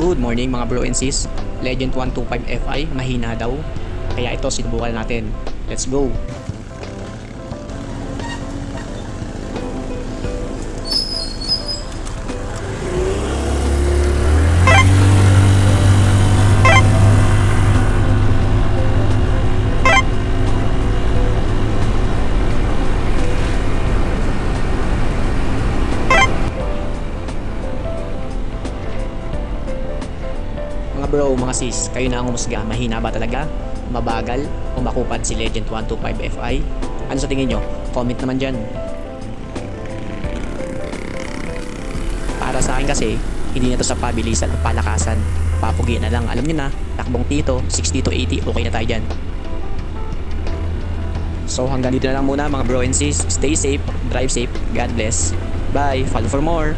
Good morning mga bro and sis. Legend 125 Fi, mahina daw. Kaya ito, sinubukan natin. Let's go! Mga bro, mga sis, kayo na ang umusga. Mahina ba talaga? Mabagal? O makupad si Legend 125 Fi? Ano sa tingin nyo? Comment naman dyan. Para sa akin kasi, hindi na to sa pabilisan o palakasan. Papugi na lang. Alam nyo na, takbong tito, 60 to 80, okay na tayo dyan. So hanggang dito na lang muna mga bro and sis. Stay safe, drive safe, God bless. Bye, follow for more.